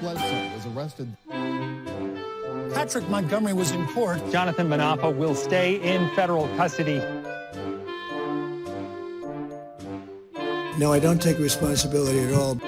Bledsoe was arrested. Patrick Montgomery was in court. Jonathan Manapa will stay in federal custody. No, I don't take responsibility at all.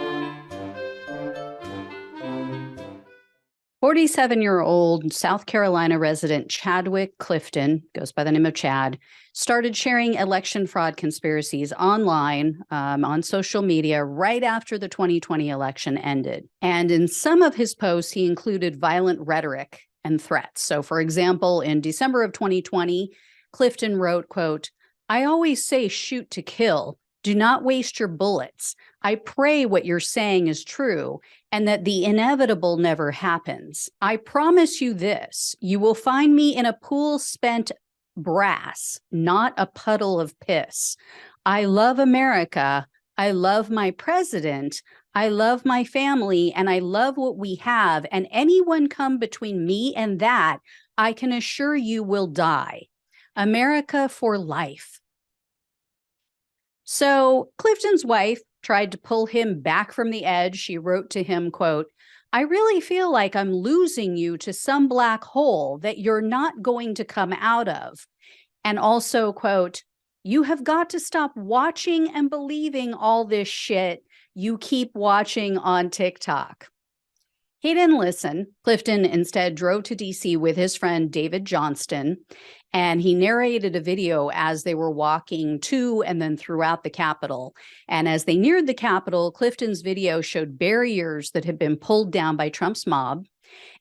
47-year-old South Carolina resident Chadwick Clifton, goes by the name of Chad, started sharing election fraud conspiracies online on social media right after the 2020 election ended. And in some of his posts, he included violent rhetoric and threats. So, for example, in December of 2020, Clifton wrote, quote, "I always say shoot to kill. Do not waste your bullets. I pray what you're saying is true and that the inevitable never happens. I promise you this, you will find me in a pool spent brass, not a puddle of piss. I love America. I love my president. I love my family, and I love what we have. And anyone come between me and that, I can assure you will die. America for life." So Clifton's wife tried to pull him back from the edge. She wrote to him, quote, "I really feel like I'm losing you to some black hole that you're not going to come out of." And also, quote, "You have got to stop watching and believing all this shit you keep watching on TikTok." He didn't listen. Clifton instead drove to DC with his friend David Johnston, and he narrated a video as they were walking to and then throughout the Capitol. And as they neared the Capitol, Clifton's video showed barriers that had been pulled down by Trump's mob.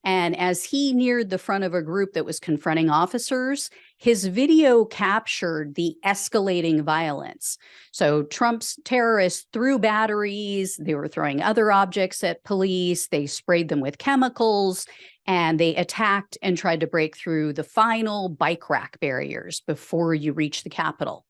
And as he neared the front of a group that was confronting officers, his video captured the escalating violence. So Trump's terrorists threw batteries, they were throwing other objects at police, they sprayed them with chemicals, and they attacked and tried to break through the final bike rack barriers before you reach the Capitol.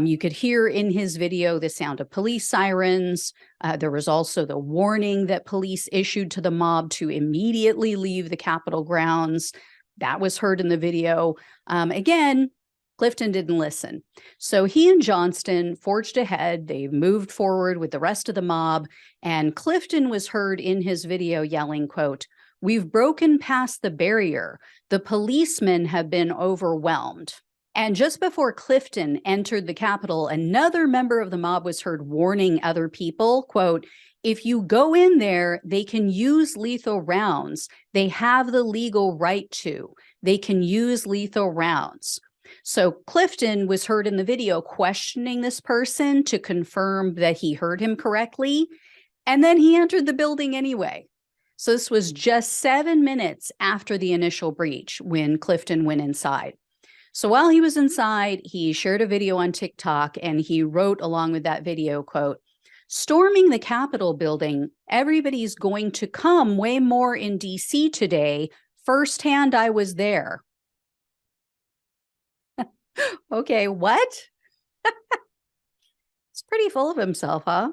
You could hear in his video the sound of police sirens. There was also the warning that police issued to the mob to immediately leave the Capitol grounds. That was heard in the video. Again, Clifton didn't listen. So he and Johnston forged ahead. They moved forward with the rest of the mob. And Clifton was heard in his video yelling, quote, "We've broken past the barrier. The policemen have been overwhelmed." And just before Clifton entered the Capitol, another member of the mob was heard warning other people, quote, "If you go in there, they can use lethal rounds. They have the legal right to. They can use lethal rounds." So Clifton was heard in the video questioning this person to confirm that he heard him correctly. And then he entered the building anyway. So this was just 7 minutes after the initial breach when Clifton went inside. So while he was inside, he shared a video on TikTok and he wrote along with that video, quote, "Storming the Capitol building, everybody's going to come way more in DC today. Firsthand, I was there." Okay, what? It's pretty full of himself, huh?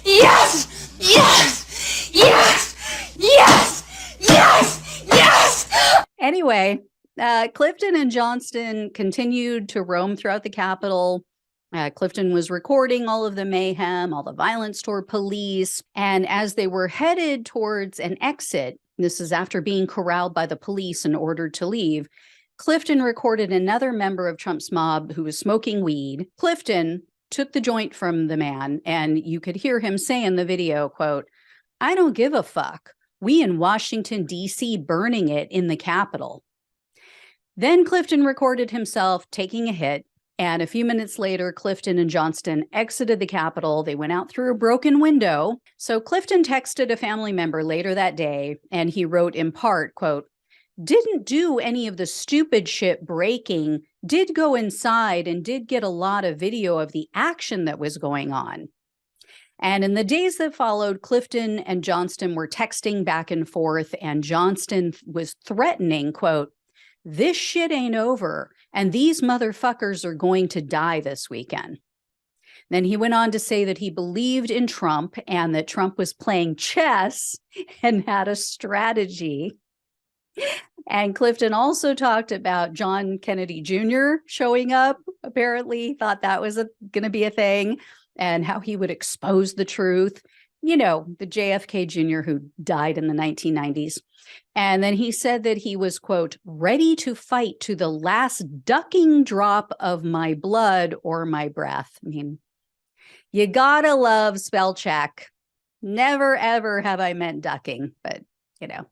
Yes! Yes! Yes! Yes! Yes! Yes! Anyway, Clifton and Johnston continued to roam throughout the Capitol. Clifton was recording all of the mayhem, all the violence toward police. And as they were headed towards an exit, this is after being corralled by the police and ordered to leave, Clifton recorded another member of Trump's mob who was smoking weed. Clifton took the joint from the man, and you could hear him say in the video, quote, "I don't give a fuck. We in Washington, D.C. burning it in the Capitol." Then Clifton recorded himself taking a hit, and a few minutes later, Clifton and Johnston exited the Capitol. They went out through a broken window. So Clifton texted a family member later that day, and he wrote in part, quote, "Didn't do any of the stupid shit breaking, did go inside and did get a lot of video of the action that was going on." And in the days that followed, Clifton and Johnston were texting back and forth, and Johnston was threatening, quote, "This shit ain't over, and these motherfuckers are going to die this weekend." Then he went on to say that he believed in Trump and that Trump was playing chess and had a strategy. And Clifton also talked about John Kennedy Jr. showing up, apparently thought that was going to be a thing, and how he would expose the truth. you know, the JFK Jr. who died in the 1990s. And then he said that he was, quote, ready to fight to the last ducking drop of my blood or my breath. I mean, you gotta love spell check. Never, ever have I meant ducking, but, you know.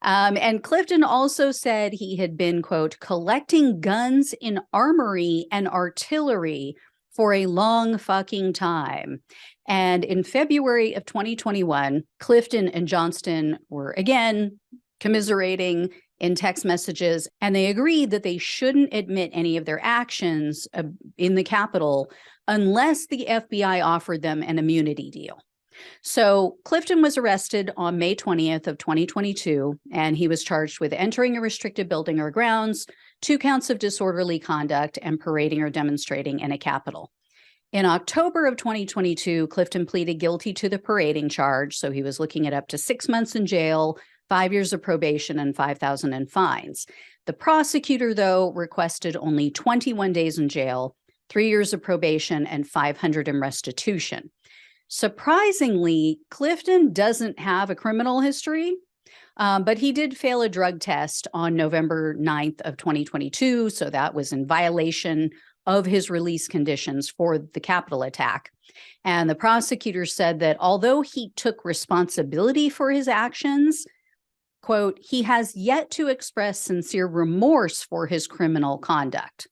And Clifton also said he had been, quote, collecting guns in armory and artillery for a long fucking time. And in February of 2021, Clifton and Johnston were again commiserating in text messages, and they agreed that they shouldn't admit any of their actions in the Capitol unless the FBI offered them an immunity deal. So Clifton was arrested on May 20th of 2022, and he was charged with entering a restricted building or grounds, 2 counts of disorderly conduct, and parading or demonstrating in a Capitol. In October of 2022, Clifton pleaded guilty to the parading charge, so he was looking at up to 6 months in jail, 5 years of probation, and $5,000 in fines. The prosecutor, though, requested only 21 days in jail, 3 years of probation, and $500 in restitution. Surprisingly, Clifton doesn't have a criminal history, but he did fail a drug test on November 9th of 2022, so that was in violation of his release conditions for the Capitol attack. And the prosecutor said that although he took responsibility for his actions, quote, he has yet to express sincere remorse for his criminal conduct.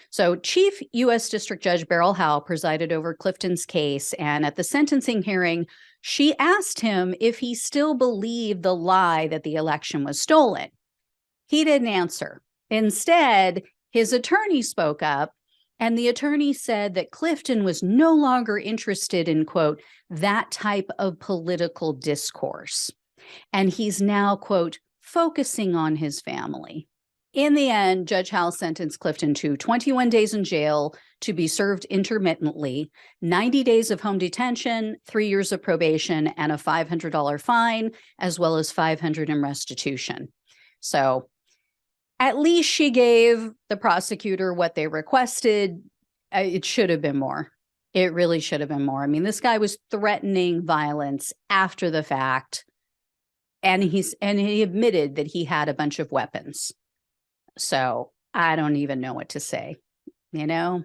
So Chief U.S. District Judge Beryl Howe presided over Clifton's case, and at the sentencing hearing, she asked him if he still believed the lie that the election was stolen. He didn't answer. Instead, his attorney spoke up, and the attorney said that Clifton was no longer interested in, quote, that type of political discourse. And he's now, quote, focusing on his family. In the end, Judge Howe sentenced Clifton to 21 days in jail to be served intermittently, 90 days of home detention, 3 years of probation, and a $500 fine, as well as $500 in restitution. So at least she gave the prosecutor what they requested. It should have been more. It really should have been more. I mean, this guy was threatening violence after the fact, and he admitted that he had a bunch of weapons. So I don't even know what to say. You know,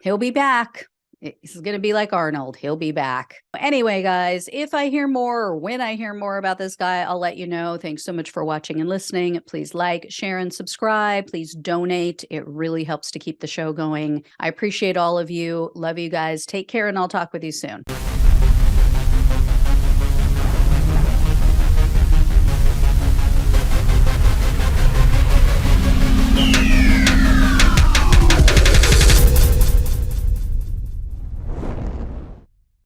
he'll be back. He's going to be like Arnold. He'll be back. Anyway, guys, if I hear more or when I hear more about this guy, I'll let you know. Thanks so much for watching and listening. Please like, share, and subscribe. Please donate. It really helps to keep the show going. I appreciate all of you. Love you guys. Take care, and I'll talk with you soon.